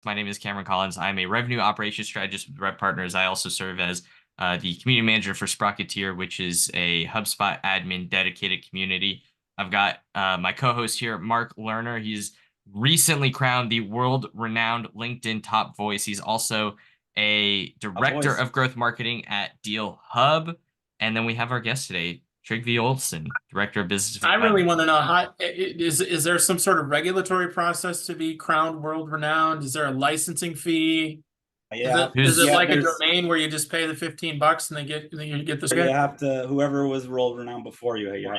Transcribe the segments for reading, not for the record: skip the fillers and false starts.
My name is Cameron Collins. I'm a revenue operations strategist with RevPartners. I also serve as the community manager for Sprocketeer, which is a HubSpot admin dedicated community. I've got my co-host here, Mark Lerner. He's recently crowned the world-renowned LinkedIn top voice. He's also a A director voice. of growth marketing at DealHub. And then we have our guest today, Trygve Olsen, director of business I really development. want to know how is there some sort of regulatory process to be crowned world renowned? Is there a licensing fee? Is Yeah, it is it Who's yeah. like a There's domain where you just pay the $15 and then you get this you guy? have to whoever was world renowned before you. You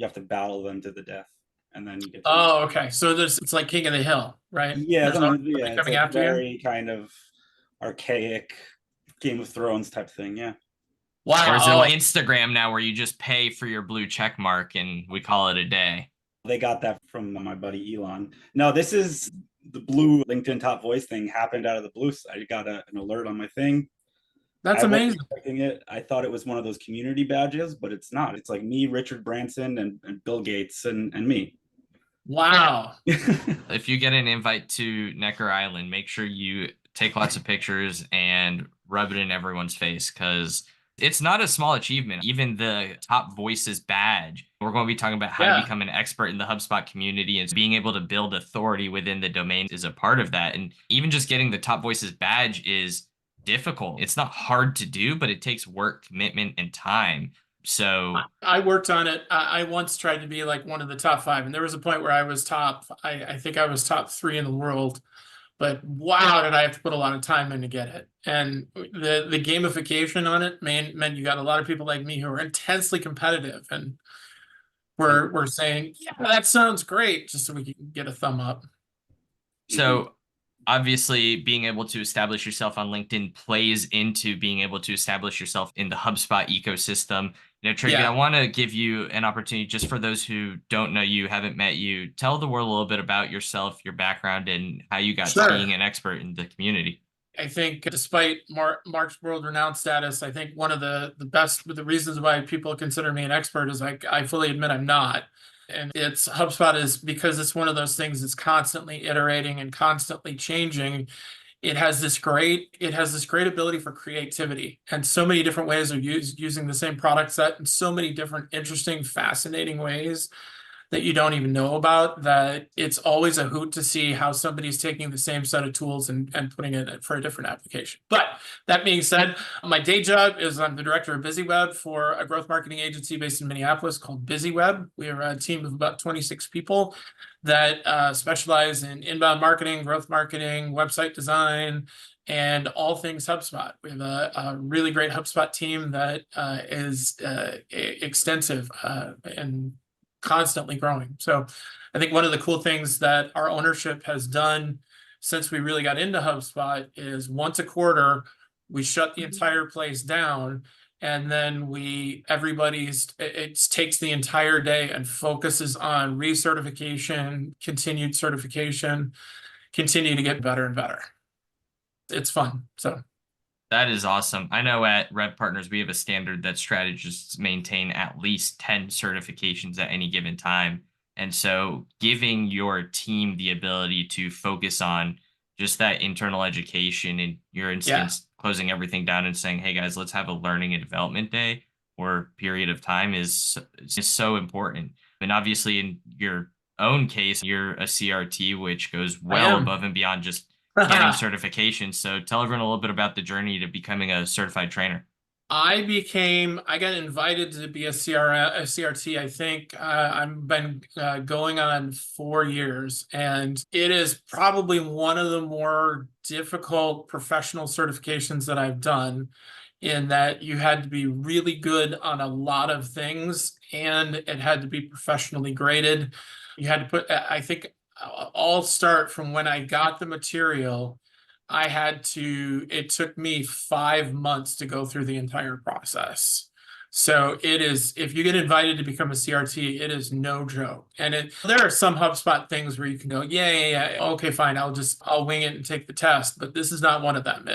have to battle them to the death, and then you get to. Oh, okay. So it's like King of the Hill, right? Yeah, There's always yeah. somebody It's coming like after you. very kind of archaic Game of Thrones type thing. Yeah, Or is it like Wow. Instagram now where you just pay for your blue check mark and we call it a day? they got that from my buddy Elon. No, this is the blue LinkedIn top voice thing happened out of the blue. I got an alert on my thing. That's I wasn't amazing. expecting it. I thought it was one of those community badges, but it's not. It's like me, Richard Branson, and Bill Gates, and me. Wow. If you get an invite to Necker Island, make sure you take lots of pictures and rub it in everyone's face because it's not a small achievement. Even the top voices badge, we're going to be talking about how to Yeah. become an expert in the HubSpot community, and being able to build authority within the domain is a part of that. And even just getting the top voices badge is difficult. It's not hard to do, but it takes work, commitment, and time. So I worked on it. I once tried to be like one of the top five, and there was a point where I was I think I was top three in the world. But wow, did I have to put a lot of time in to get it. And the gamification on it meant you got a lot of people like me who are intensely competitive and And we're saying, yeah, that sounds great, just so we can get a thumb up. mhm. So obviously being able to establish yourself on LinkedIn plays into being able to establish yourself in the HubSpot ecosystem. Trygve, I Yeah, want to give you an opportunity just for those who don't know you, haven't met you, tell the world a little bit about yourself, your background, and how you got to being sure. an expert in the community. I think despite Mark's world renowned status, I think one of the reasons why people consider me an expert is I fully admit I'm not. And it's HubSpot is because it's one of those things that's constantly iterating and constantly changing. It has this great ability for creativity and so many different ways of using the same product set in so many different interesting, fascinating ways that you don't even know about, that it's always a hoot to see how somebody's taking the same set of tools and putting it for a different application. But that being said, my day job is I'm the director of BusyWeb for a growth marketing agency based in Minneapolis called BusyWeb. We are a team of about 26 people that specialize in inbound marketing, growth marketing, website design, and all things HubSpot. We have a really great HubSpot team that is extensive and constantly growing. So I think one of the cool things that our ownership has done since we really got into HubSpot is once a quarter, we shut the entire place down. And then it takes the entire day and focuses on recertification, continued certification, continue to get better and better. It's fun. So That is awesome. I know at RevPartners, we have a standard that strategists maintain at least 10 certifications at any given time. And so giving your team the ability to focus on just that internal education, in your yeah, instance, closing everything down and saying, hey guys, let's have a learning and development day or period of time is so important. And obviously in your own case, you're a CRT, which goes I well am. above and beyond just getting certification. So tell everyone a little bit about the journey to becoming a certified trainer. I got invited to be a CRT. I think I've been going on 4 years, and it is probably one of the more difficult professional certifications that I've done, in that you had to be really good on a lot of things, and it had to be professionally graded. You had to I think I'll start from when I got the material. It took me 5 months to go through the entire process. So if you get invited to become a CRT, it is no joke. There are some HubSpot things where you can go, yeah, okay, fine, I'll wing it and take the test. But this is not one of them.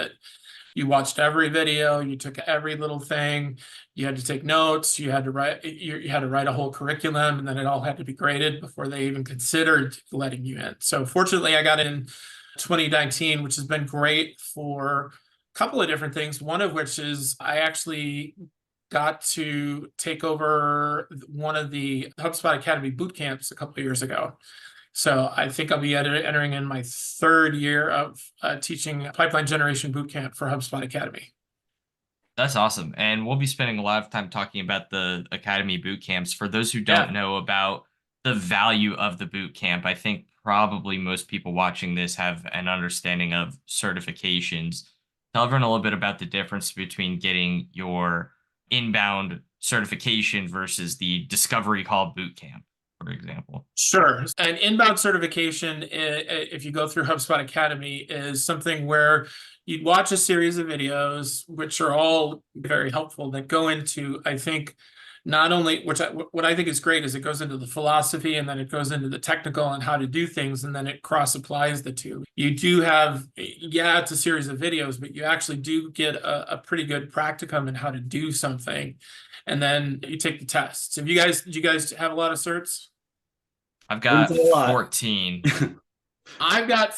You watched every video, you took every little thing, you had to take notes, you had to write a whole curriculum, and then it all had to be graded before they even considered letting you in. So fortunately, I got in 2019, which has been great for a couple of different things. One of which is I actually got to take over one of the HubSpot Academy bootcamps a couple of years ago. So I think I'll be entering in my third year of teaching pipeline generation bootcamp for HubSpot Academy. That's awesome. And we'll be spending a lot of time talking about the Academy boot camps. For those who don't know about the value of the boot camp, I think probably most people watching this have an understanding of certifications. Tell everyone a little bit about the difference between getting your inbound certification versus the discovery call boot camp, for example. Sure. An inbound certification, if you go through HubSpot Academy, is something where you'd watch a series of videos, which are all very helpful, that go into, I think, not only, what I think is great is it goes into the philosophy, and then it goes into the technical and how to do things, and then it cross applies the two. You do have, it's a series of videos, but you actually do get a pretty good practicum in how to do something. And then you take the tests. Do you guys have a lot of certs? I've got 14. I've got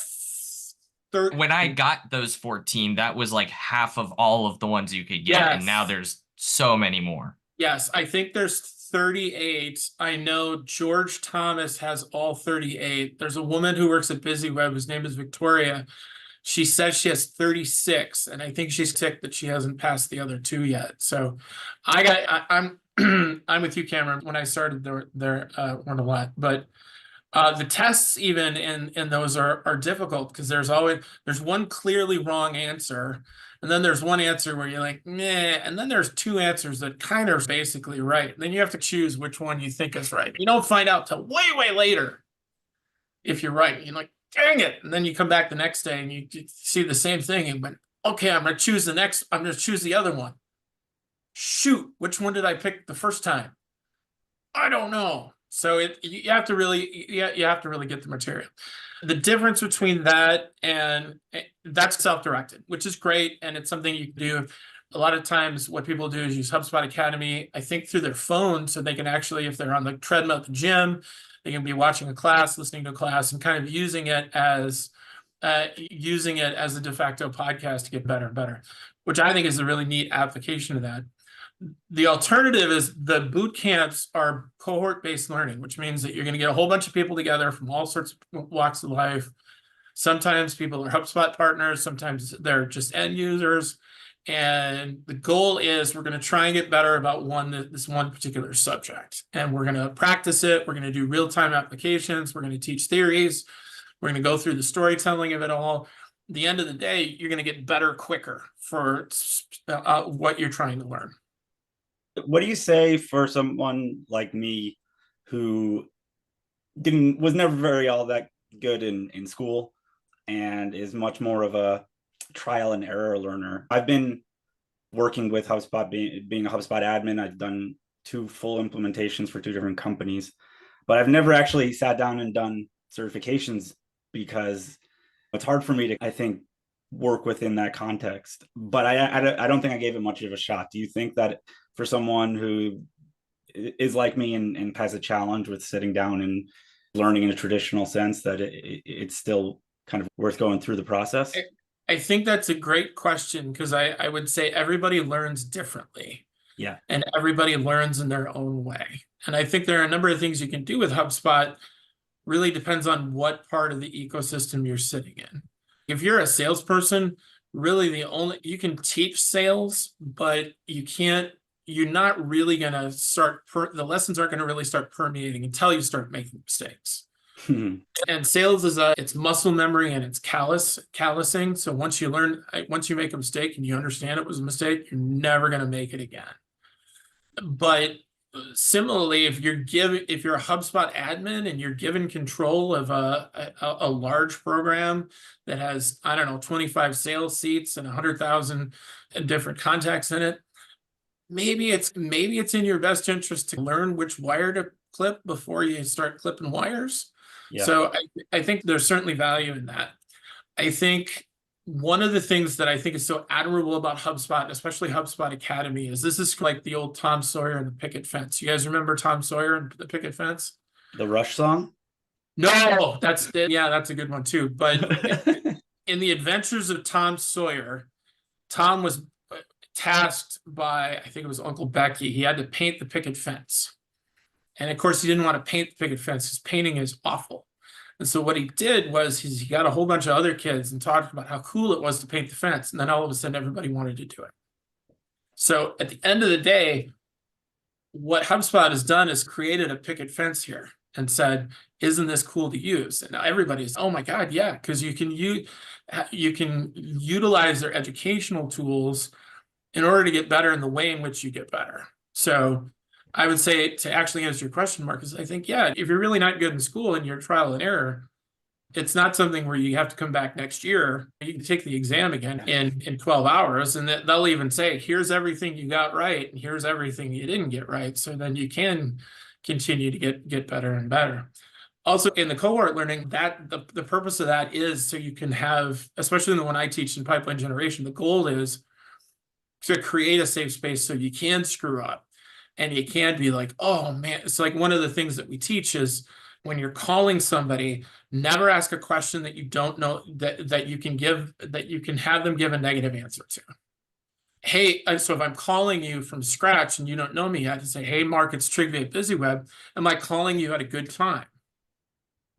13. When I got those 14, that was like half of all of the ones you could get. And now there's so many more. Yes, I think there's 38. I know George Thomas has all 38. There's a woman who works at BusyWeb whose name is Victoria. She says she has 36, and I think she's ticked that she hasn't passed the other 2 yet. So I'm I'm with you, Cameron. When I started, there weren't a lot, but the tests even in those are difficult because there's one clearly wrong answer, and then there's one answer where you're like, meh, and then there's 2 answers that kind of basically right. And then you have to choose which one you think is right. You don't find out till way later if you're right. You're like, dang it. And then you come back the next day and you see the same thing and went, okay, I'm going to choose the other one. Shoot, which one did I pick the first time? I don't know. So you have to really get the material. The difference between that and that's self-directed, which is great, and it's something you can do. A lot of times what people do is use HubSpot Academy, I think, through their phone, so they can actually, if they're on the treadmill at the gym, they can be watching a class, listening to a class, and kind of using it as a de facto podcast to get better and better, which I think is a really neat application of that. The alternative is the boot camps are cohort-based learning, which means that you're going to get a whole bunch of people together from all sorts of walks of life. Sometimes people are HubSpot partners, sometimes they're just end users. And the goal is we're going to try and get better about this one particular subject. And we're going to practice it. We're going to do real-time applications. We're going to teach theories. We're going to go through the storytelling of it all. At the end of the day, you're going to get better quicker for what you're trying to learn. What do you say for someone like me who was never very all that good in school and is much more of a trial and error learner? I've been working with HubSpot, being a HubSpot admin. I've done 2 full implementations for 2 different companies, but I've never actually sat down and done certifications because it's hard for me to, I think, work within that context. But I don't think I gave it much of a shot. Do you think that for someone who is like me and has a challenge with sitting down and learning in a traditional sense, that it's still kind of worth going through the process? I think that's a great question, because I would say everybody learns differently. Yeah. And everybody learns in their own way. And I think there are a number of things you can do with HubSpot. Really depends on what part of the ecosystem you're sitting in. If you're a salesperson, really you can teach sales, but you're not really going to the lessons aren't going to really start permeating until you start making mistakes. And sales it's muscle memory and it's callousing. So once you make a mistake and you understand it was a mistake, you're never going to make it again. But similarly, if you're a HubSpot admin and you're given control of a large program that has, I don't know, 25 sales seats and 100,000 different contacts in it, maybe it's in your best interest to learn which wire to clip before you start clipping wires. Yeah. So I think there's certainly value in that. I think one of the things that I think is so admirable about HubSpot, and especially HubSpot Academy, is this is like the old Tom Sawyer and the Picket Fence. You guys remember Tom Sawyer and the Picket Fence? The Rush song? No, that's a good one too. But In the Adventures of Tom Sawyer, Tom was tasked by, I think it was Uncle Becky. He had to paint the picket fence. And of course, he didn't want to paint the picket fence. His painting is awful. And so what he did was he got a whole bunch of other kids and talked about how cool it was to paint the fence. And then all of a sudden, everybody wanted to do it. So at the end of the day, what HubSpot has done is created a picket fence here and said, isn't this cool to use? And everybody's, oh my God, yeah, because you can utilize their educational tools in order to get better in the way in which you get better. So I would say, to actually answer your question, Marcus, I think, yeah, if you're really not good in school and you're trial and error, it's not something where you have to come back next year. You can take the exam again in 12 hours, and they'll even say, here's everything you got right, and here's everything you didn't get right. So then you can continue to get better and better. Also, in the cohort learning, that the purpose of that is so you can have, especially in the one I teach in pipeline generation, the goal is to create a safe space so you can screw up. And you can be like, oh man, it's like one of the things that we teach is when you're calling somebody, never ask a question that you don't know that you can have them give a negative answer to. Hey, so if I'm calling you from scratch and you don't know me, I have to say, hey, Mark, it's Trygve at BusyWeb. Am I calling you at a good time?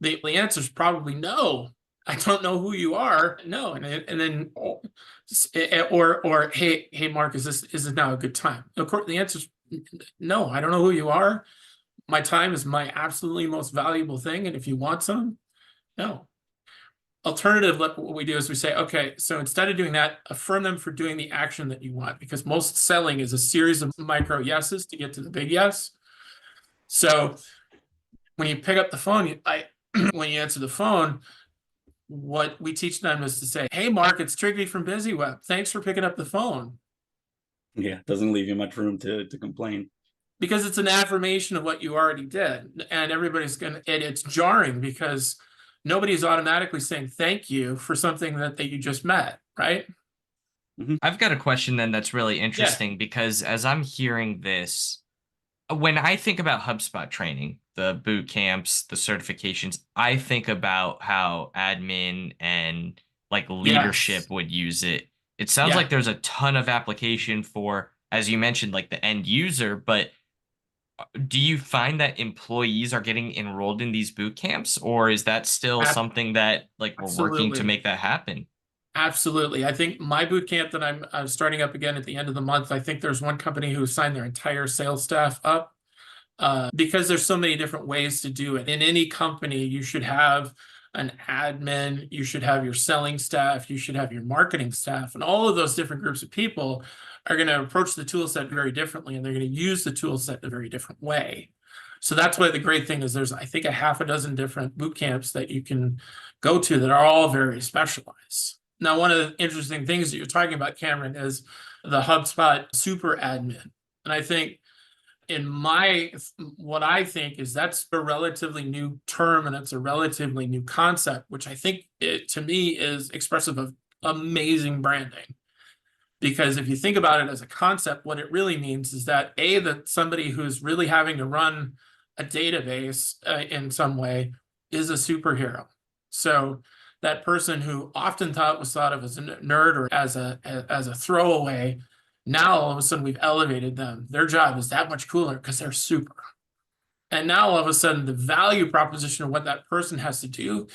The answer is probably no. I don't know who you are. No, and then or hey, Mark, is this now a good time? Of course, the answer is no. I don't know who you are. My time is my absolutely most valuable thing, and if you want some, no. Alternative, what we do is we say, okay, so instead of doing that, affirm them for doing the action that you want, because most selling is a series of micro yeses to get to the big yes. So when you pick up the phone, when you answer the phone, what we teach them is to say, hey, Mark, it's Trygve from BusyWeb. Thanks for picking up the phone. Yeah, doesn't leave you much room to complain. Because it's an affirmation of what you already did. And everybody's it's jarring because nobody's automatically saying thank you for something that you just met, right? Mm-hmm. I've got a question then that's really interesting because as I'm hearing this, when I think about HubSpot training, the boot camps, the certifications, I think about how admin and like leadership would use it. It sounds like there's a ton of application for, as you mentioned, like the end user, but do you find that employees are getting enrolled in these boot camps, or is that still something that like we're working to make that happen? Absolutely. I think my boot camp that I'm starting up again at the end of the month, I think there's one company who signed their entire sales staff up because there's so many different ways to do it. In any company, you should have an admin, you should have your selling staff, you should have your marketing staff, and all of those different groups of people are going to approach the tool set very differently, and they're going to use the tool set in a very different way. So that's why the great thing is there's, I think, a half a dozen different boot camps that you can go to that are all very specialized. Now, one of the interesting things that you're talking about, Cameron, is the HubSpot Super Admin. And I think what I think is that's a relatively new term and it's a relatively new concept, which I think to me is expressive of amazing branding. Because if you think about it as a concept, what it really means is that that somebody who's really having to run a database in some way is a superhero. So that person who often was thought of as a nerd or as a throwaway, now all of a sudden we've elevated them. Their job is that much cooler because they're super. And now all of a sudden the value proposition of what that person has to do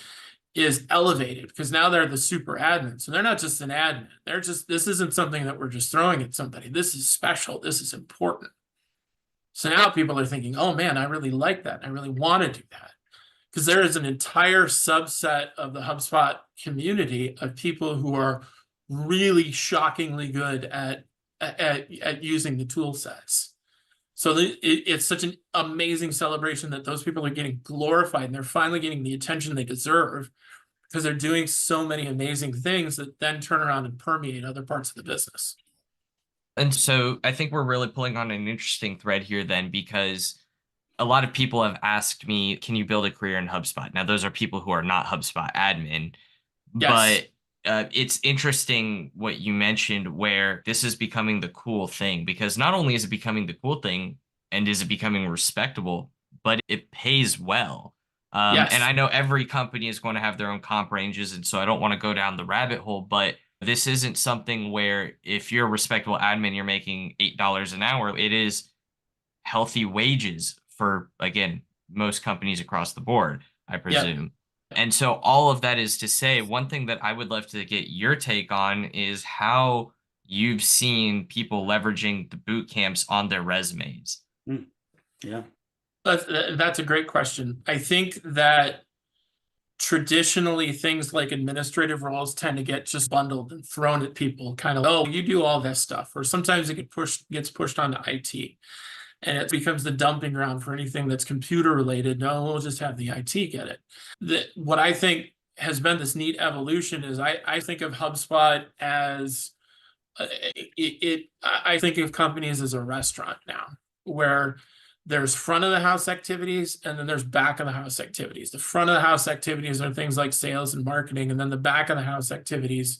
is elevated because now they're the super admin. So they're not just an admin. This isn't something that we're just throwing at somebody. This is special. This is important. So now people are thinking, oh man, I really like that. I really want to do that. Because there is an entire subset of the HubSpot community of people who are really shockingly good at using the tool sets. So it's such an amazing celebration that those people are getting glorified and they're finally getting the attention they deserve because they're doing so many amazing things that then turn around and permeate other parts of the business. And so I think we're really pulling on an interesting thread here then, because a lot of people have asked me, can you build a career in HubSpot? Now, those are people who are not HubSpot admin, but it's interesting what you mentioned where this is becoming the cool thing, because not only is it becoming the cool thing and is it becoming respectable, but it pays well. Yes. And I know every company is going to have their own comp ranges, and so I don't want to go down the rabbit hole, but this isn't something where if you're a respectable admin, you're making $8 an hour. It is healthy wages for, again, most companies across the board, I Yep. presume. And so all of that is to say, one thing that I would love to get your take on is how you've seen people leveraging the boot camps on their resumes. Yeah. That's a great question. I think that traditionally things like administrative roles tend to get just bundled and thrown at people, kind of, oh, you do all this stuff, or sometimes it gets pushed onto IT. And it becomes the dumping ground for anything that's computer related. No, we'll just have the IT get it. What I think has been this neat evolution is I think of HubSpot as I think of companies as a restaurant now, where there's front of the house activities and then there's back of the house activities. The front of the house activities are things like sales and marketing, and then the back of the house activities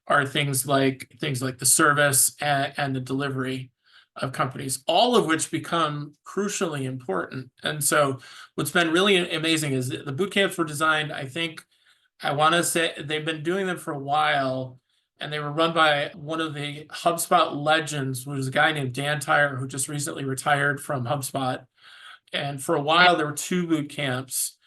are things like the service and the delivery of companies, all of which become crucially important. And so what's been really amazing is the boot camps were designed, I want to say they've been doing them for a while, and they were run by one of the HubSpot legends, which was a guy named Dan Tyre, who just recently retired from HubSpot. And for a while, there were 2 boot camps.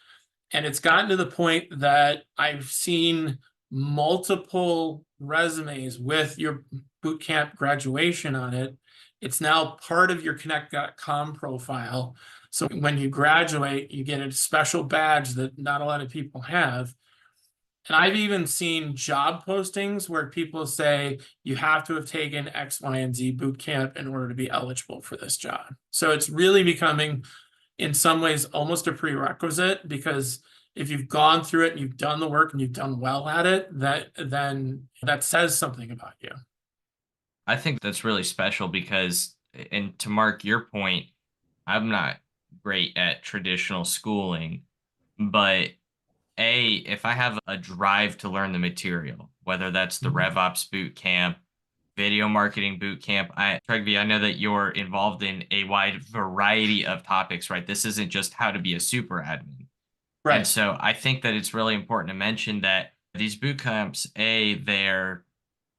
And it's gotten to the point that I've seen multiple resumes with your bootcamp graduation on it. It's now part of your Connect.com profile. So when you graduate, you get a special badge that not a lot of people have. And I've even seen job postings where people say you have to have taken X, Y, and Z bootcamp in order to be eligible for this job. So it's really becoming, in some ways, almost a prerequisite, because if you've gone through it and you've done the work and you've done well at it, then that says something about you. I think that's really special because, and to mark your point, I'm not great at traditional schooling, but if I have a drive to learn the material, whether that's the RevOps boot camp, video marketing boot camp, Trygve, I know that you're involved in a wide variety of topics, right? This isn't just how to be a super admin. Right. And so I think that it's really important to mention that these boot camps, they're,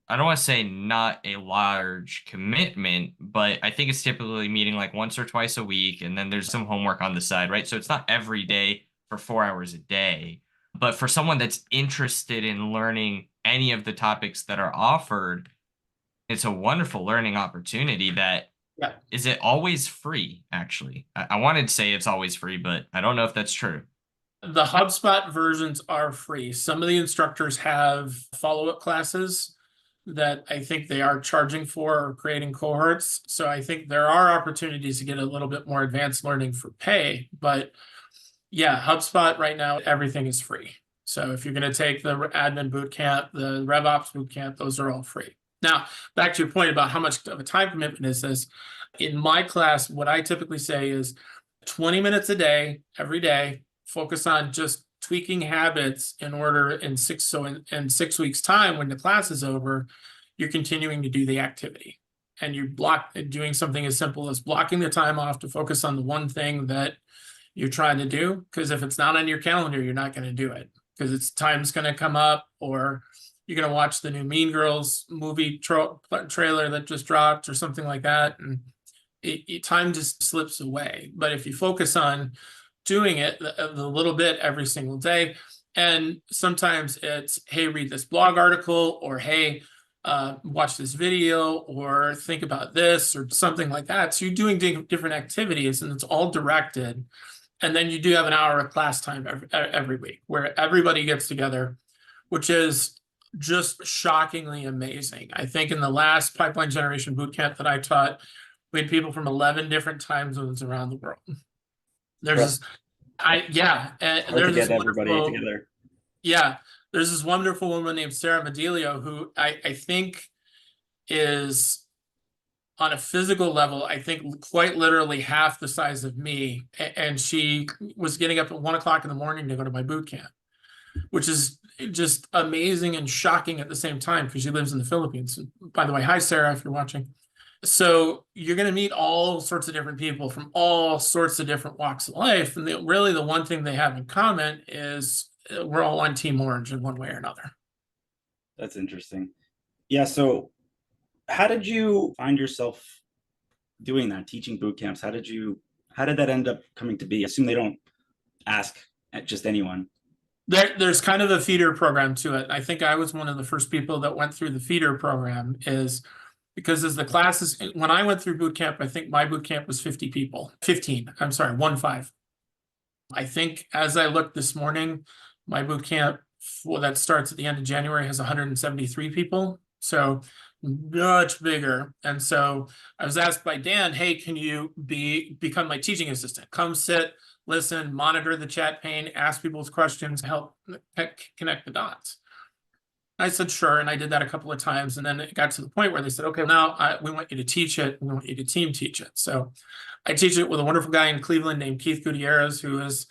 I don't want to say not a large commitment, but I think it's typically meeting like once or twice a week. And then there's some homework on the side, right? So it's not every day for 4 hours a day. But for someone that's interested in learning any of the topics that are offered, it's a wonderful learning opportunity that is it always free, actually? I wanted to say it's always free, but I don't know if that's true. The HubSpot versions are free. Some of the instructors have follow-up classes that I think they are charging for or creating cohorts. So I think there are opportunities to get a little bit more advanced learning for pay. But yeah, HubSpot right now, everything is free. So if you're going to take the admin bootcamp, the RevOps bootcamp, those are all free. Now, back to your point about how much of a time commitment is this. In my class, what I typically say is 20 minutes a day, every day, focus on just tweaking habits in order in 6 weeks time, when the class is over, you're continuing to do the activity, and you doing something as simple as blocking the time off to focus on the one thing that you're trying to do. Because if it's not on your calendar, you're not going to do it, because time's going to come up, or you're going to watch the new Mean Girls movie trailer that just dropped or something like that, and time just slips away. But if you focus on doing it a little bit every single day, and sometimes it's, hey, read this blog article, or hey, watch this video, or think about this, or something like that. So you're doing different activities, and it's all directed. And then you do have an hour of class time every week where everybody gets together, which is just shockingly amazing. I think in the last pipeline generation bootcamp that I taught, we had people from 11 different time zones around the world. There's there's this everybody together. Yeah, there's this wonderful woman named Sarah Medilio who I think is, on a physical level, I think quite literally half the size of me, and she was getting up at 1 o'clock in the morning to go to my boot camp, which is just amazing and shocking at the same time, because she lives in the Philippines. By the way, hi Sarah, if you're watching. So you're going to meet all sorts of different people from all sorts of different walks of life. And really the one thing they have in common is we're all on Team Orange in one way or another. That's interesting. Yeah. So how did you find yourself doing that, teaching boot camps? How did that end up coming to be? I assume they don't ask at just anyone. There's kind of a feeder program to it. I think I was one of the first people that went through the feeder program, is because as the classes, when I went through boot camp, I think my boot camp was 50 people, 15, I'm sorry, 15. I think as I looked this morning, my boot camp that starts at the end of January has 173 people. So much bigger. And so I was asked by Dan, hey, can you become my teaching assistant? Come sit, listen, monitor the chat pane, ask people's questions, help connect the dots. I said, sure. And I did that a couple of times. And then it got to the point where they said, okay, now we want you to teach it. We want you to team teach it. So I teach it with a wonderful guy in Cleveland named Keith Gutierrez, who is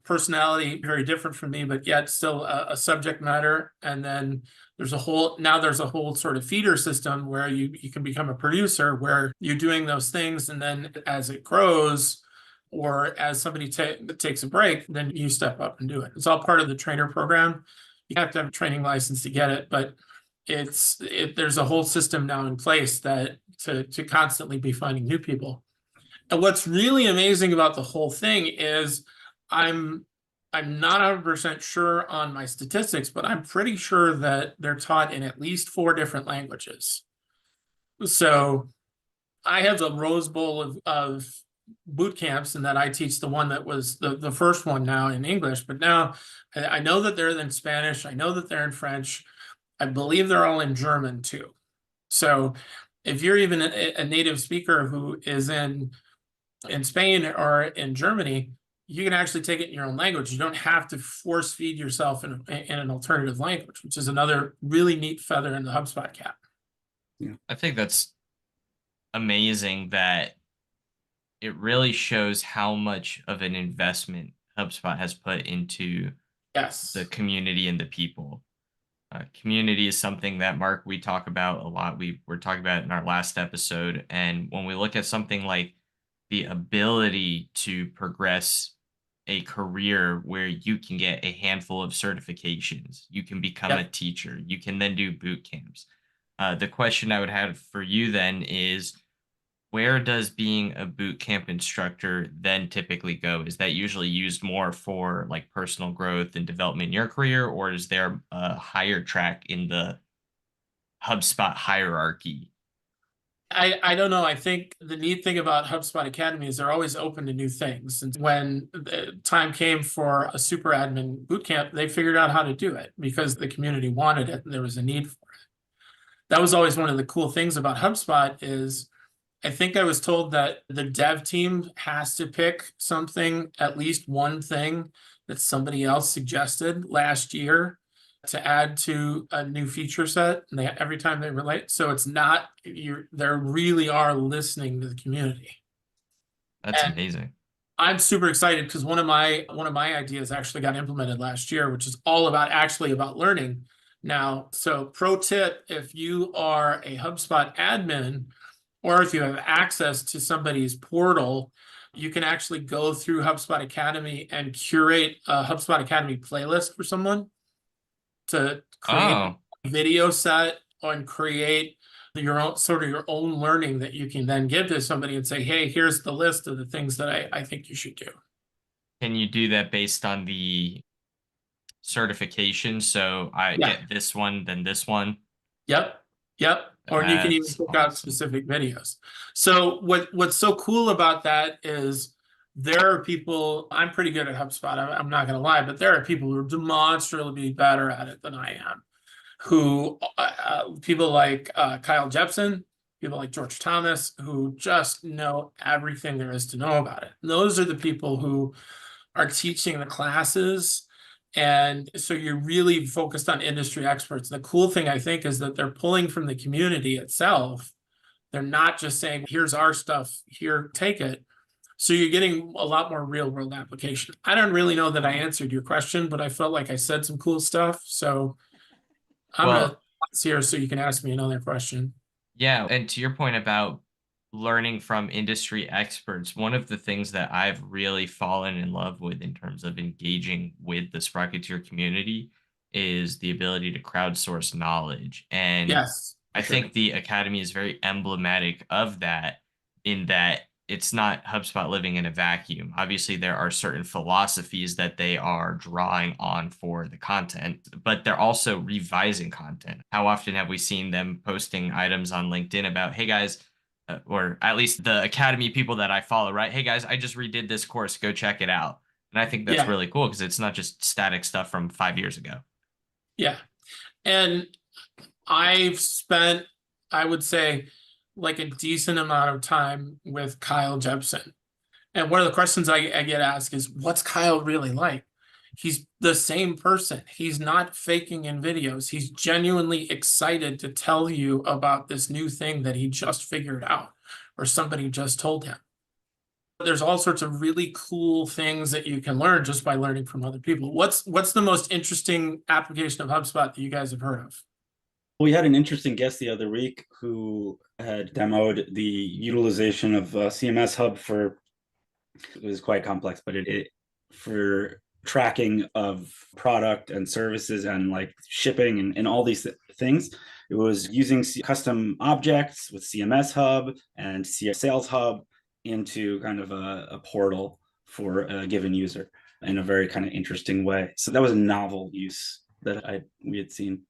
personality very different from me, but yet still a subject matter. And then there's a whole sort of feeder system where you can become a producer, where you're doing those things. And then as it grows, or as somebody takes a break, then you step up and do it. It's all part of the trainer program. You have to have a training license to get it, but there's a whole system now in place that to constantly be finding new people. And what's really amazing about the whole thing is I'm not 100% sure on my statistics, but I'm pretty sure that they're taught in at least 4 different languages. So I have the Rose Bowl of boot camps, and that I teach the one that was the first one now in English, but now I know that they're in Spanish. I know that they're in French. I believe they're all in German too. So if you're even a native speaker who is in Spain or in Germany, you can actually take it in your own language. You don't have to force feed yourself in an alternative language, which is another really neat feather in the HubSpot cap. Yeah, I think that's amazing that it really shows how much of an investment HubSpot has put into the community and the people. Community is something that, Mark, we talk about a lot. We were talking about it in our last episode. And when we look at something like the ability to progress a career where you can get a handful of certifications, you can become a teacher, you can then do boot camps. The question I would have for you then is, where does being a boot camp instructor then typically go? Is that usually used more for like personal growth and development in your career, or is there a higher track in the HubSpot hierarchy? I don't know. I think the neat thing about HubSpot Academy is they're always open to new things. And when the time came for a super admin bootcamp, they figured out how to do it because the community wanted it and there was a need for it. That was always one of the cool things about HubSpot is I think I was told that the dev team has to pick something, at least one thing that somebody else suggested last year to add to a new feature set, and every time they relate. So it's not they really are listening to the community. That's amazing. I'm super excited because one of my ideas actually got implemented last year, which is all about learning now. So pro tip, if you are a HubSpot admin, or if you have access to somebody's portal, you can actually go through HubSpot Academy and curate a HubSpot Academy playlist for someone to create a video set and create your own learning that you can then give to somebody and say, hey, here's the list of the things that I think you should do. Can you do that based on the certification? So I get this one, then this one. Yep. Or you can even pick out specific videos. So what's so cool about that is there are people, I'm pretty good at HubSpot, I'm not going to lie, but there are people who are demonstrably better at it than I am, who people like Kyle Jepson, people like George Thomas, who just know everything there is to know about it. And those are the people who are teaching the classes. And so you're really focused on industry experts. The cool thing, I think, is that they're pulling from the community itself. They're not just saying, here's our stuff, here, take it. So you're getting a lot more real world application. I don't really know that I answered your question, but I felt like I said some cool stuff. So I'm going to pause here so you can ask me another question. Yeah. And to your point about learning from industry experts, one of the things that I've really fallen in love with in terms of engaging with the Sprocketeer community is the ability to crowdsource knowledge. And Yes, I for sure. think the Academy is very emblematic of that, in that it's not HubSpot living in a vacuum. Obviously, there are certain philosophies that they are drawing on for the content, but they're also revising content. How often have we seen them posting items on LinkedIn about, hey guys, or at least the Academy people that I follow, right? Hey guys, I just redid this course. Go check it out. And I think that's Yeah, really cool because it's not just static stuff from 5 years ago. yeah. And I've spent, I would say, like a decent amount of time with Kyle Jepson. And one of the questions I get asked is, what's Kyle really like? He's the same person. He's not faking in videos. He's genuinely excited to tell you about this new thing that he just figured out or somebody just told him. There's all sorts of really cool things that you can learn just by learning from other people. What's the most interesting application of HubSpot that you guys have heard of? We had an interesting guest the other week who had demoed the utilization of CMS Hub for, it was quite complex, but it for tracking of product and services and like shipping and all these things. It was using custom objects with CMS Hub and Sales Hub into kind of a portal for a given user in a very kind of interesting way. So that was a novel use that we had seen.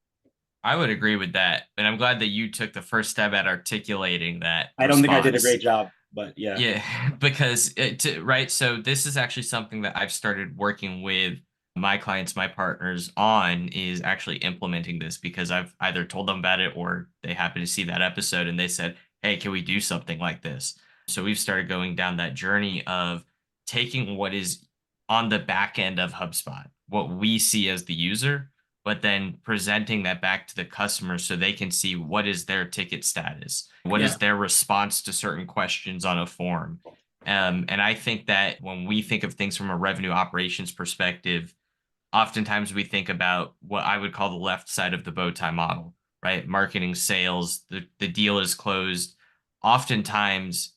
I would agree with that. And I'm glad that you took the first step at articulating that I don't think I did a response. great job, but yeah. Yeah, because right. So this is actually something that I've started working with my clients, my partners on, is actually implementing this, because I've either told them about it or they happen to see that episode and they said, hey, can we do something like this? So we've started going down that journey of taking what is on the back end of HubSpot, what we see as the user, but then presenting that back to the customer so they can see what is their ticket status, what is their response to certain questions on a form. And I think that when we think of things from a revenue operations perspective, oftentimes we think about what I would call the left side of the bow tie model, right? Marketing, sales, the deal is closed. Oftentimes,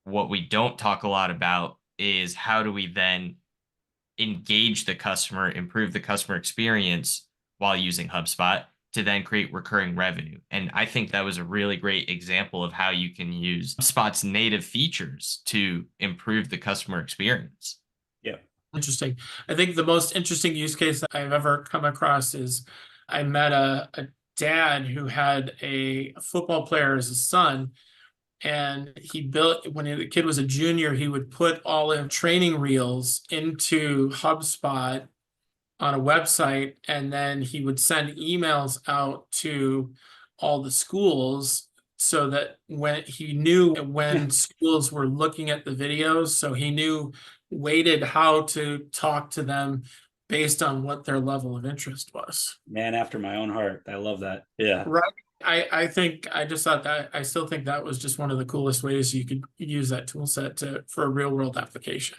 what we don't talk a lot about is how do we then engage the customer, improve the customer experience while using HubSpot to then create recurring revenue. And I think that was a really great example of how you can use HubSpot's native features to improve the customer experience. Yeah. Interesting. I think the most interesting use case that I've ever come across is I met a dad who had a football player as a son. And he built, when the kid was a junior, he would put all of training reels into HubSpot on a website, and then he would send emails out to all the schools so that when he knew when schools were looking at the videos, so he knew weighted how to talk to them based on what their level of interest was. Man after my own heart. I love that. Yeah. Right. I think I just thought that I still think that was just one of the coolest ways you could use that tool set for a real world application.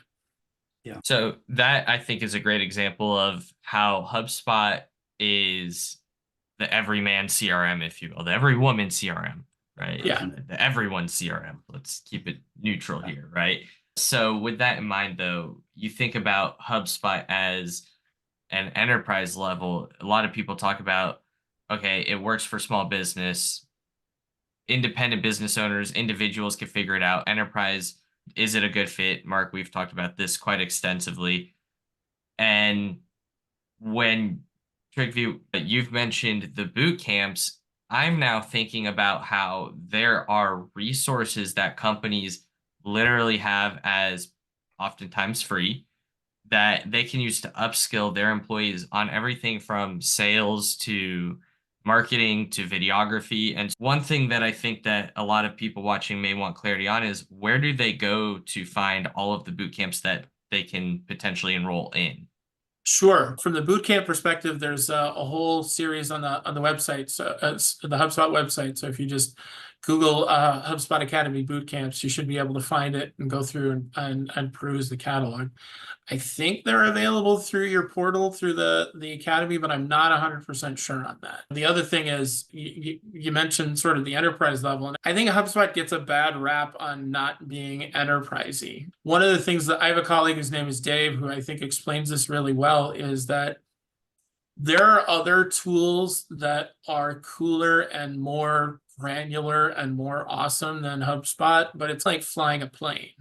Yeah. So that, I think, is a great example of how HubSpot is the everyman CRM, if you will, the everywoman CRM, right? Yeah. The everyone CRM. Let's keep it neutral here, right? So with that in mind, though, you think about HubSpot as an enterprise level. A lot of people talk about, okay, it works for small business. Independent business owners, individuals can figure it out. Enterprise, is it a good fit? Mark, we've talked about this quite extensively. And when Trygve, you've mentioned the boot camps, I'm now thinking about how there are resources that companies literally have as oftentimes free that they can use to upskill their employees on everything from sales to marketing to videography. And one thing that I think that a lot of people watching may want clarity on is, where do they go to find all of the boot camps that they can potentially enroll in? Sure. From the bootcamp perspective, there's a whole series on the website, so the HubSpot website. So if you just Google HubSpot Academy Bootcamps. You should be able to find it and go through and peruse the catalog. I think they're available through your portal through the Academy, but I'm not 100% sure on that. The other thing is you mentioned sort of the enterprise level, and I think HubSpot gets a bad rap on not being enterprisey. One of the things that I have a colleague whose name is Dave, who I think explains this really well, is that there are other tools that are cooler and more granular and more awesome than HubSpot, but it's like flying a plane.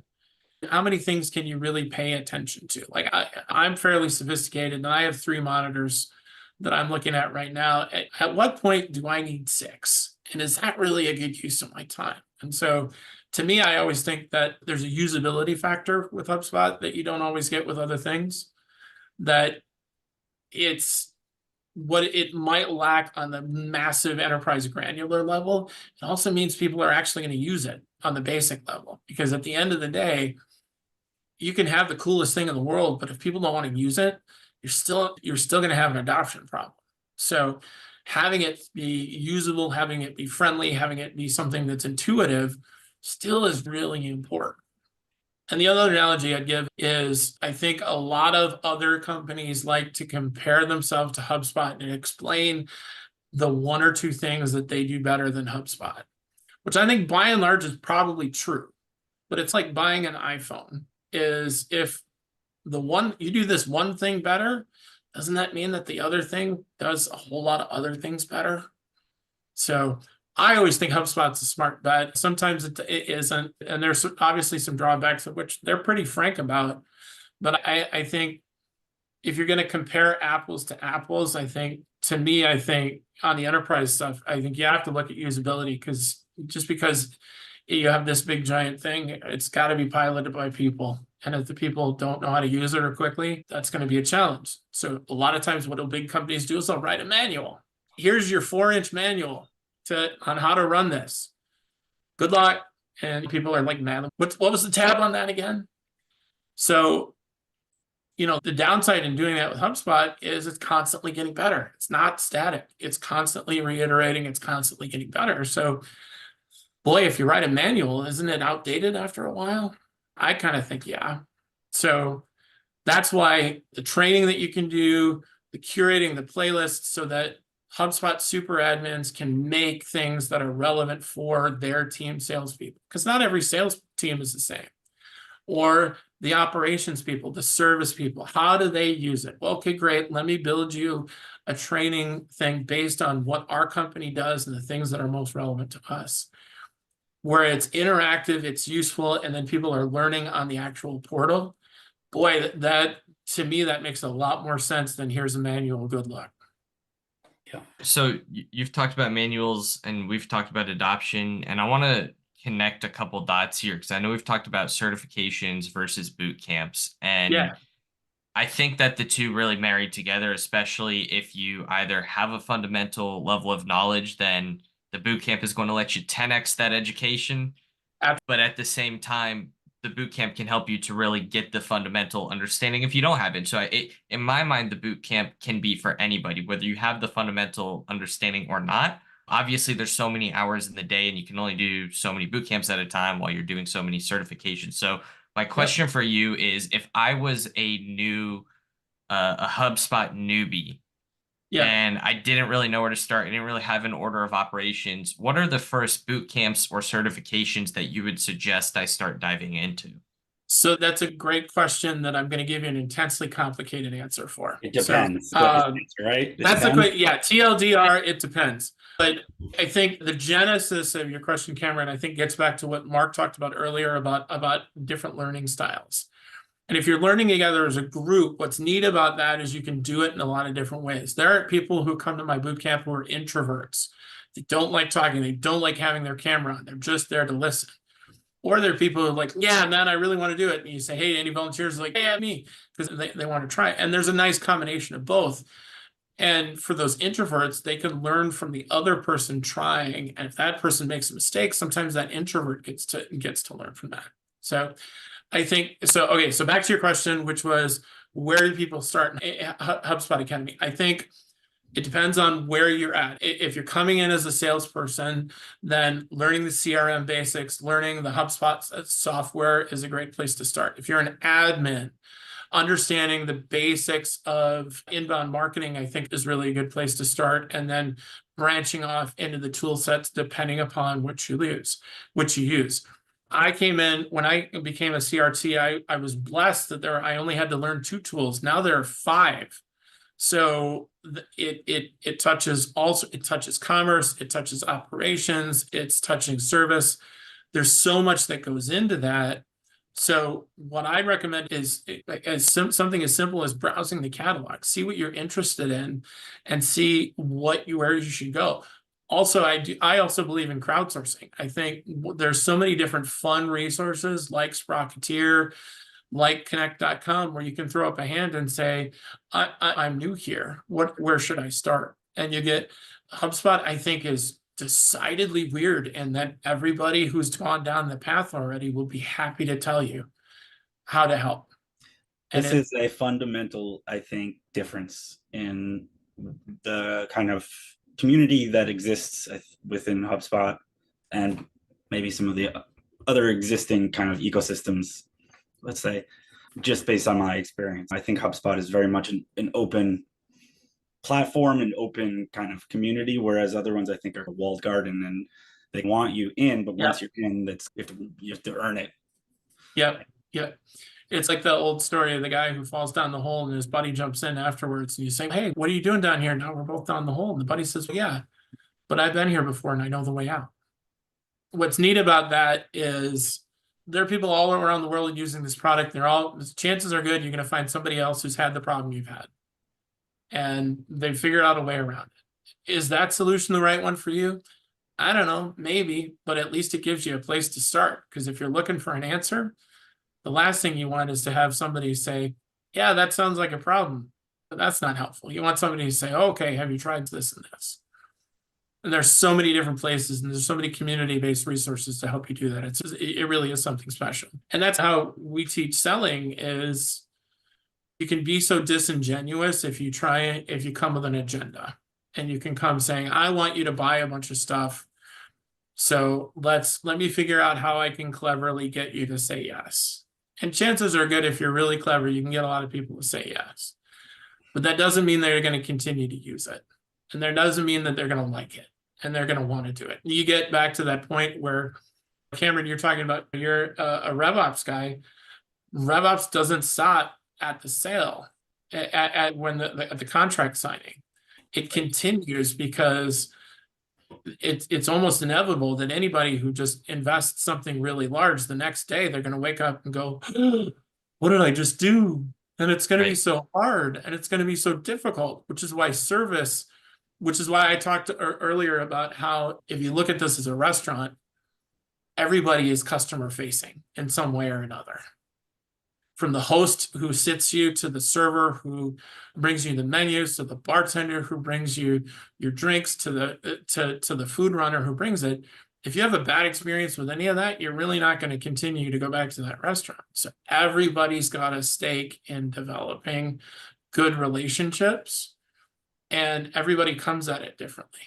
How many things can you really pay attention to? Like I'm fairly sophisticated and I have 3 monitors that I'm looking at right now. At what point do I need 6? And is that really a good use of my time? And so to me, I always think that there's a usability factor with HubSpot that you don't always get with other things, that it's what it might lack on the massive enterprise granular level. It also means people are actually going to use it on the basic level, because at the end of the day, you can have the coolest thing in the world, but if people don't want to use it, you're still going to have an adoption problem. So having it be usable, having it be friendly, having it be something that's intuitive still is really important. And the other analogy I'd give is I think a lot of other companies like to compare themselves to HubSpot and explain the 1 or 2 things that they do better than HubSpot, which I think by and large is probably true. But it's like buying an iPhone. Is if you do this one thing better, doesn't that mean that the other thing does a whole lot of other things better? So I always think HubSpot's a smart bet. Sometimes it isn't, and there's obviously some drawbacks of which they're pretty frank about. But I think if you're going to compare apples to apples, I think on the enterprise stuff, I think you have to look at usability, because just because you have this big giant thing, it's got to be piloted by people. And if the people don't know how to use it or quickly, that's going to be a challenge. So a lot of times what big companies do is they'll write a manual. Here's your 4-inch manual on how to run this. Good luck. And people are like, man, what was the tab on that again? So, the downside in doing that with HubSpot is it's constantly getting better. It's not static. It's constantly reiterating. It's constantly getting better. So boy, if you write a manual, isn't it outdated after a while? I kind of think, yeah. So that's why the training that you can do, the curating the playlists so that HubSpot Super Admins can make things that are relevant for their team salespeople, because not every sales team is the same. Or the operations people, the service people, how do they use it? Well, okay, great. Let me build you a training thing based on what our company does and the things that are most relevant to us, where it's interactive, it's useful, and then people are learning on the actual portal. Boy, that to me, that makes a lot more sense than here's a manual, good luck. Yeah. So you've talked about manuals and we've talked about adoption, and I want to connect a couple dots here, because I know we've talked about certifications versus boot camps. And yeah, I think that the two really marry together, especially if you either have a fundamental level of knowledge, then the boot camp is going to let you 10x that education. But at the same time, the boot camp can help you to really get the fundamental understanding if you don't have it. So in my mind, the boot camp can be for anybody, whether you have the fundamental understanding or not. Obviously, there's so many hours in the day and you can only do so many boot camps at a time while you're doing so many certifications. So my question for you is, if I was a HubSpot newbie, and I didn't really know where to start, I didn't really have an order of operations, what are the first boot camps or certifications that you would suggest I start diving into? So that's a great question that I'm going to give you an intensely complicated answer for. It depends. Right? That's a quick, TLDR, it depends. But I think the genesis of your question, Cameron, I think gets back to what Mark talked about earlier about different learning styles. And if you're learning together as a group, what's neat about that is you can do it in a lot of different ways. There are people who come to my bootcamp who are introverts. They don't like talking. They don't like having their camera on. They're just there to listen. Or there are people who are like, yeah, man, I really want to do it. And you say, hey, any volunteers? Like, yeah, me, because they want to try it. And there's a nice combination of both. And for those introverts, they can learn from the other person trying. And if that person makes a mistake, sometimes that introvert gets to learn from that. So I think, so back to your question, which was, where do people start in HubSpot Academy? I think It depends on where you're at. If you're coming in as a salesperson, then learning the CRM basics, learning the HubSpot software is a great place to start. If you're an admin, understanding the basics of inbound marketing, I think, is really a good place to start. And then branching off into the tool sets depending upon which you use. I came in when I became a CRT. I was blessed that I only had to learn 2 tools. Now there are 5. So it touches commerce, it touches operations, it's touching service. There's so much that goes into that. So what I recommend is something as simple as browsing the catalog, see what you're interested in, and see where you should go. Also, I also believe in crowdsourcing. I think there's so many different fun resources like Sprocketeer, like Connect.com, where you can throw up a hand and say, I'm new here. Where should I start? And you get HubSpot, I think, is decidedly weird, and that everybody who's gone down the path already will be happy to tell you how to help. This is a fundamental, I think, difference in the kind of community that exists within HubSpot and maybe some of the other existing kind of ecosystems, let's say, just based on my experience. I think HubSpot is very much an open platform, an open kind of community, whereas other ones I think are a walled garden and they want you in, but once you're in, you have to earn it. Yep. It's like the old story of the guy who falls down the hole and his buddy jumps in afterwards, and you say, hey, what are you doing down here? Now we're both down the hole. And the buddy says, well, yeah, but I've been here before and I know the way out. What's neat about that is there are people all around the world using this product. Chances are good you're going to find somebody else who's had the problem you've had, and they figured out a way around it. Is that solution the right one for you? I don't know, maybe, but at least it gives you a place to start. Because if you're looking for an answer, the last thing you want is to have somebody say, yeah, that sounds like a problem, but that's not helpful. You want somebody to say, okay, have you tried this and this? And there's so many different places, and there's so many community-based resources to help you do that. It really is something special. And that's how we teach selling. Is you can be so disingenuous if you come with an agenda, and you can come saying, I want you to buy a bunch of stuff. So let me figure out how I can cleverly get you to say yes. And chances are good, if you're really clever, you can get a lot of people to say yes. But that doesn't mean they're going to continue to use it. And that doesn't mean that they're going to like it and they're going to want to do it. You get back to that point where, Cameron, you're talking about, you're a RevOps guy. RevOps doesn't stop at the sale, at the contract signing. It continues, because it's almost inevitable that anybody who just invests something really large, the next day they're going to wake up and go, what did I just do? And it's going to be so hard, and it's going to be so difficult, which is why I talked earlier about how, if you look at this as a restaurant, everybody is customer facing in some way or another. From the host who sits you, to the server who brings you the menus, to the bartender who brings you your drinks, to the food runner who brings it. If you have a bad experience with any of that, you're really not going to continue to go back to that restaurant. So everybody's got a stake in developing good relationships, and everybody comes at it differently.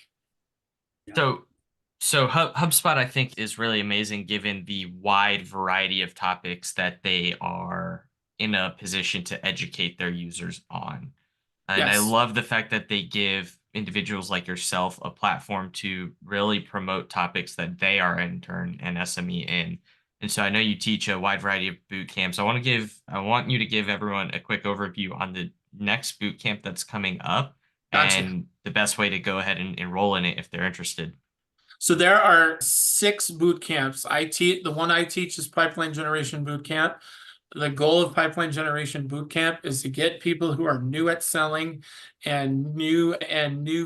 So HubSpot, I think, is really amazing given the wide variety of topics that they are in a position to educate their users on. And I love the fact that they give individuals like yourself a platform to really promote topics that they are in turn an SME in. And so I know you teach a wide variety of boot camps. I want you to give everyone a quick overview on the next boot camp that's coming up. Gotcha. And the best way to go ahead and enroll in it if they're interested. So there are 6 boot camps. The one I teach is Pipeline Generation Boot Camp. The goal of Pipeline Generation Boot Camp is to get people who are new at selling and new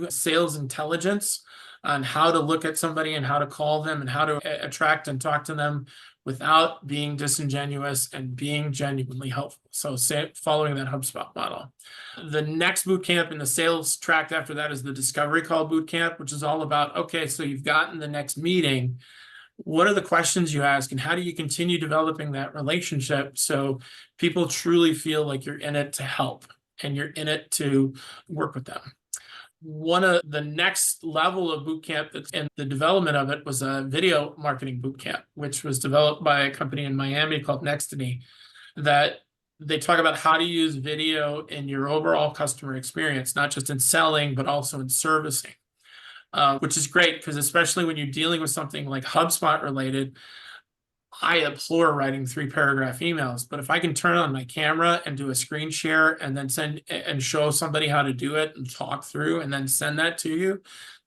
sales intelligence on how to look at somebody and how to call them and how to attract and talk to them without being disingenuous and being genuinely helpful. So following that HubSpot model. The next boot camp in the sales track after that is the Discovery Call Boot Camp, which is all about, okay, so you've gotten the next meeting. What are the questions you ask, and how do you continue developing that relationship so people truly feel like you're in it to help and you're in it to work with them? one of the next level of bootcamp that's in the development of it was a video marketing bootcamp, which was developed by a company in Miami called Nextany, that they talk about how to use video in your overall customer experience, not just in selling, but also in servicing, which is great because especially when you're dealing with something like HubSpot related, I abhor writing 3-paragraph emails, but if I can turn on my camera and do a screen share and then send and show somebody how to do it and talk through and then send that to you,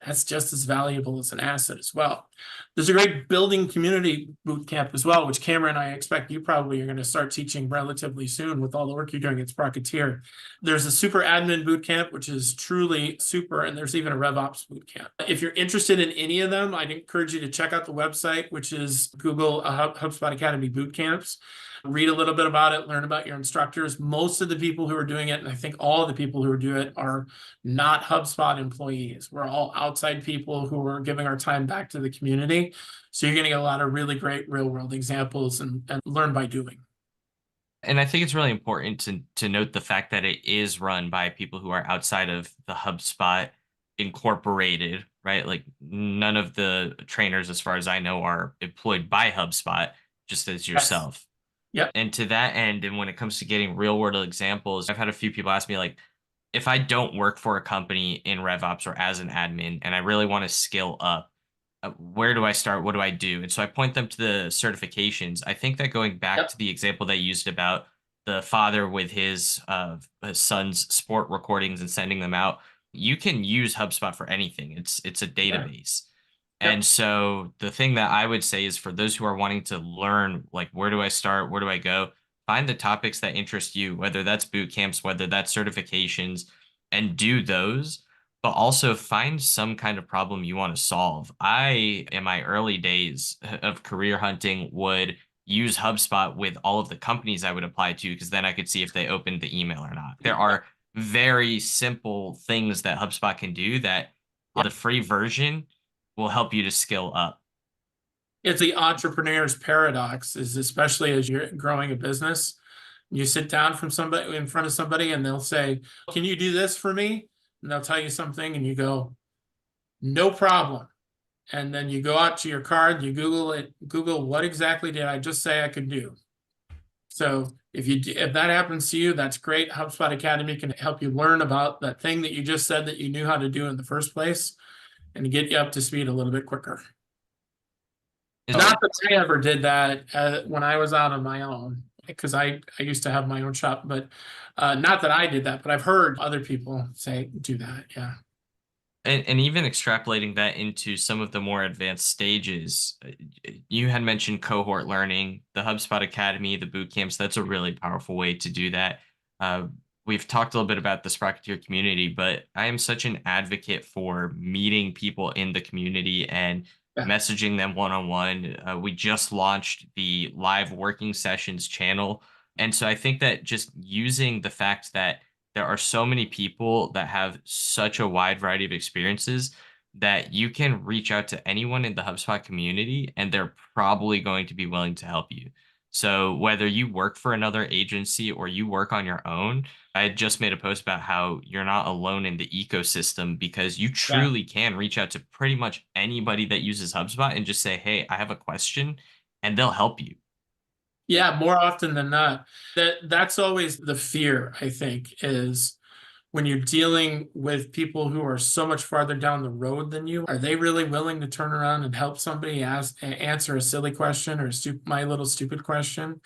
that's just as valuable as an asset as well. There's a great building community bootcamp as well, which Cameron, I expect you probably are going to start teaching relatively soon with all the work you're doing at Sprocketeer. There's a super admin bootcamp, which is truly super, and there's even a RevOps bootcamp. If you're interested in any of them, I'd encourage you to check out the website, which is Google HubSpot Academy Bootcamps. Read a little bit about it, learn about your instructors. Most of the people who are doing it, and I think all of the people who are doing it, are not HubSpot employees. We're all outside people who are giving our time back to the community. So you're going to get a lot of really great real world examples and learn by doing. And I think it's really important to note the fact that it is run by people who are outside of the HubSpot Incorporated, right? Like none of the trainers, as far as I know, are employed by HubSpot, just as yourself. Yep. And to that end, and when it comes to getting real world examples, I've had a few people ask me, like, if I don't work for a company in RevOps or as an admin, and I really want to skill up, where do I start? What do I do? And so I point them to the certifications. I think that going back to the example they used about the father with his son's sport recordings and sending them out, you can use HubSpot for anything. It's a database. Yep. And so the thing that I would say is for those who are wanting to learn, like, where do I start? Where do I go? Find the topics that interest you, whether that's boot camps, whether that's certifications, and do those, but also find some kind of problem you want to solve. I, in my early days of career hunting, would use HubSpot with all of the companies I would apply to, because then I could see if they opened the email or not. There are very simple things that HubSpot can do that the free version will help you to skill up. It's the entrepreneur's paradox, is especially as you're growing a business, you sit down from somebody in front of somebody and they'll say, "Can you do this for me?" And they'll tell you something and you go, "No problem." And then you go out to your card, you Google it, Google what exactly did I just say I could do? So if that happens to you, that's great. HubSpot Academy can help you learn about that thing that you just said that you knew how to do in the first place and get you up to speed a little bit quicker. Not that I ever did that when I was out on my own, because I used to have my own shop, but not that I did that, but I've heard other people say, do that. Yeah. And even extrapolating that into some of the more advanced stages, you had mentioned cohort learning, the HubSpot Academy, the boot camps. That's a really powerful way to do that. We've talked a little bit about the Sprocketeer community, but I am such an advocate for meeting people in the community and messaging them one-on-one. We just launched the live working sessions channel. And so I think that just using the fact that there are so many people that have such a wide variety of experiences that you can reach out to anyone in the HubSpot community and they're probably going to be willing to help you. So whether you work for another agency or you work on your own, I just made a post about how you're not alone in the ecosystem, because you truly can reach out to pretty much anybody that uses HubSpot and just say, "Hey, I have a question," and they'll help you. Yeah, more often than not. That's always the fear, I think, is when you're dealing with people who are so much farther down the road than you, are they really willing to turn around and help somebody answer a silly question or my little stupid question?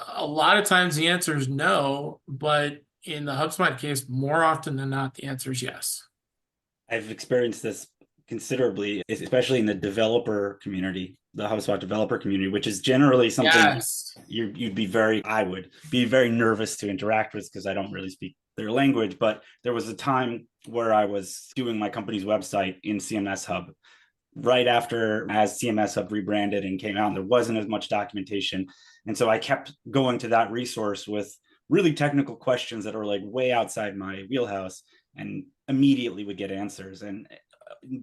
A lot of times the answer is no, but in the HubSpot case, more often than not, the answer is yes. I've experienced this considerably, especially in the developer community, the HubSpot developer community, which is generally something I would be very nervous to interact with, because I don't really speak their language. But there was a time where I was doing my company's website in CMS Hub right after, as CMS Hub rebranded and came out, and there wasn't as much documentation. And so I kept going to that resource with really technical questions that are like way outside my wheelhouse, and immediately would get answers. And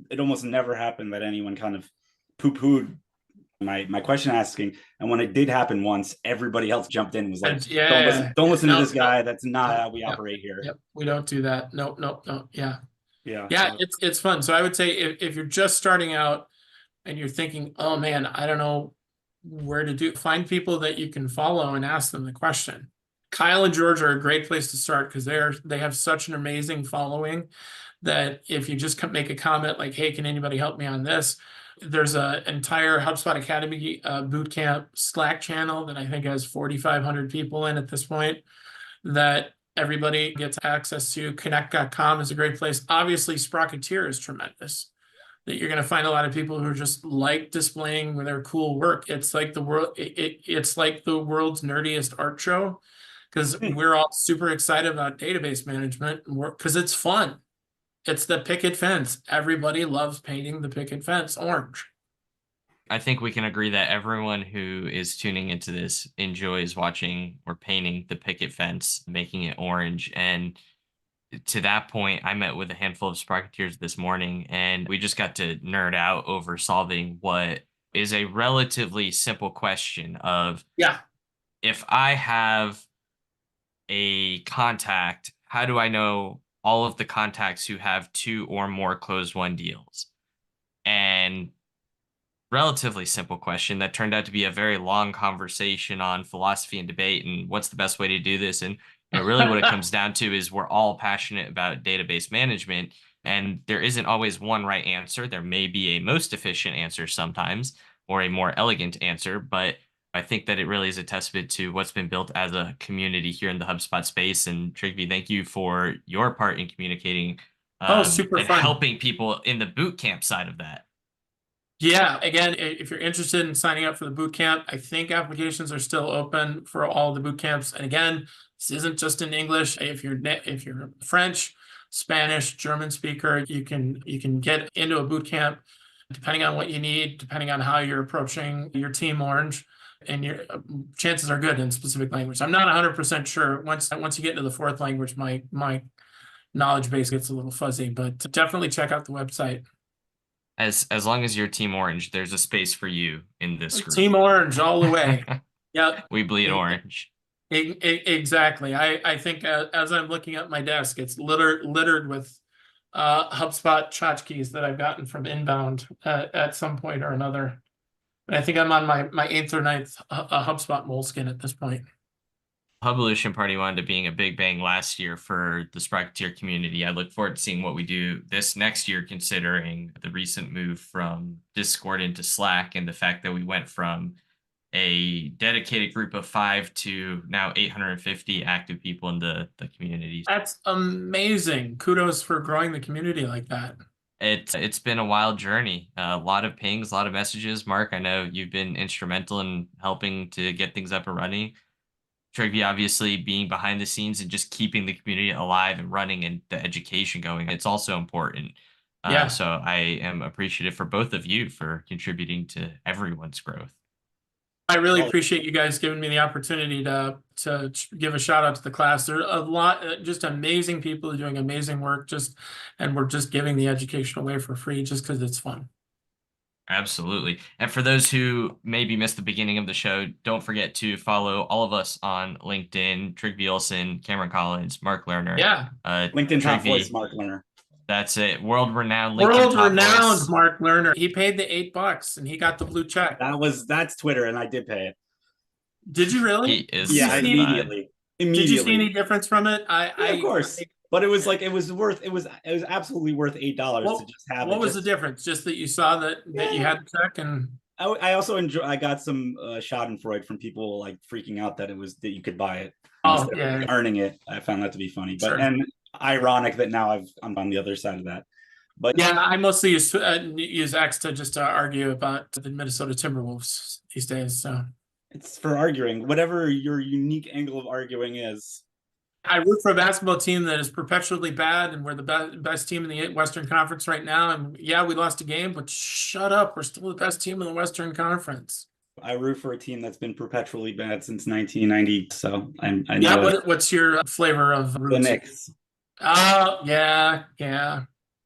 it almost never happened that anyone kind of poo-pooed my question asking. And when it did happen once, everybody else jumped in and was like, don't listen to this guy. That's not how we operate here. Yep. We don't do that. No. Yeah. Yeah, it's fun. So I would say if you're just starting out and you're thinking, oh man, I don't know where to do, find people that you can follow and ask them the question. Kyle and George are a great place to start because they have such an amazing following that if you just make a comment like, hey, can anybody help me on this? There's an entire HubSpot Academy Bootcamp Slack channel that I think has 4,500 people in at this point that everybody gets access to. Connect.com is a great place. Obviously, Sprocketeer is tremendous. That you're going to find a lot of people who are just like displaying their cool work. It's like the world. It's like the world's nerdiest art show because we're all super excited about database management because it's fun. It's the picket fence. Everybody loves painting the picket fence orange. I think we can agree that everyone who is tuning into this enjoys watching or painting the picket fence, making it orange. And to that point, I met with a handful of Sprocketeers this morning, and we just got to nerd out over solving what is a relatively simple question of, Yeah. if I have a contact, how do I know all of the contacts who have 2 or more closed won deals? And relatively simple question that turned out to be a very long conversation on philosophy and debate and what's the best way to do this. And really what it comes down to is we're all passionate about database management, and there isn't always one right answer. There may be a most efficient answer sometimes or a more elegant answer, but I think that it really is a testament to what's been built as a community here in the HubSpot space. And Trygve, thank you for your part in communicating Super and fun. helping people in the bootcamp side of that. Yeah, again, if you're interested in signing up for the boot camp, I think applications are still open for all the boot camps. And again, this isn't just in English. If you're French, Spanish, German speaker, you can get into a boot camp depending on what you need, depending on how you're approaching your team orange, and your chances are good in specific language. I'm not 100% sure. Once you get into the 4th language, my knowledge base gets a little fuzzy, but definitely check out the website. As long as you're Team Orange, there's a space for you in this group. Team Orange all the way. Yep. We bleed orange. Exactly. I think as I'm looking at my desk, it's littered with HubSpot tchotchkes that I've gotten from inbound at some point or another. And I think I'm on my 8th or 9th HubSpot moleskin at this point. Hubolution Party wound up being a big bang last year for the Sprocketeer community. I look forward to seeing what we do this next year, considering the recent move from Discord into Slack and the fact that we went from a dedicated group of 5 to now 850 active people in the community. That's amazing. Kudos for growing the community like that. It's been a wild journey. A lot of pings, a lot of messages. Mark, I know you've been instrumental in helping to get things up and running. Trygve obviously being behind the scenes and just keeping the community alive and running and the education going. It's also important. Yeah. So I am appreciative for both of you for contributing to everyone's growth. I really appreciate you guys giving me the opportunity to give a shout out to the class. There are a lot, just amazing people doing amazing work, and we're just giving the education away for free just because it's fun. Absolutely. And for those who maybe missed the beginning of the show, don't forget to follow all of us on LinkedIn: Trygve Olsen, Cameron Collins, Mark Lerner. Yeah. LinkedIn top voice, Mark Lerner. That's it. World-renowned LinkedIn top voice. Mark Lerner. He paid the $8 and he got the blue check. That's Twitter, and I did pay it. Did you really? He is immediately. Did you see any difference from it? Of course. But it was like it was absolutely worth $8 to just have it. What was the difference? Just that you saw that you had the check, and I also I got some Schadenfreude from people like freaking out that that you could buy it. Oh yeah, earning it. I found that to be funny, but sure. And ironic that now I'm on the other side of that. But yeah, I mostly use X to just argue about the Minnesota Timberwolves these days. So it's for arguing, whatever your unique angle of arguing is. I root for a basketball team that is perpetually bad, and we're the best team in the Western Conference right now. And yeah, we lost a game, but shut up. We're still the best team in the Western Conference. I root for a team that's been perpetually bad since 1990. So I know. Yeah, what's your flavor of the Knicks? Oh, yeah. Yeah,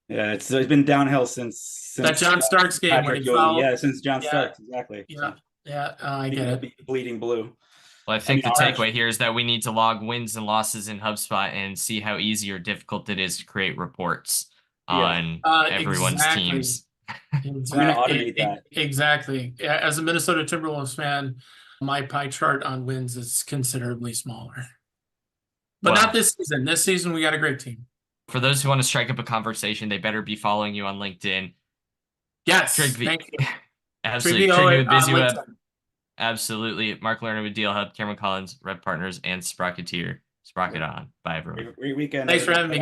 it's been downhill since that John Starks game Patrick when he fouled. Yeah, since John Starks, exactly. Yeah, I get it. Bleeding blue. Well, I think the takeaway here is that we need to log wins and losses in HubSpot and see how easy or difficult it is to create reports. on everyone's exactly. teams. I'm gonna automate that. Exactly. As a Minnesota Timberwolves fan, my pie chart on wins is considerably smaller. But Well, not this season. This season, we got a great team. For those who want to strike up a conversation, they better be following you on LinkedIn. Yes. Trygve, Thank you. absolutely. Trygve Trygve with on BusyWeb. LinkedIn. Absolutely. Mark Lerner with DealHub, Cameron Collins, RevPartners, and Sprocketeer. Sprocket on. Bye, everyone. Great weekend. Thanks for having me, guys.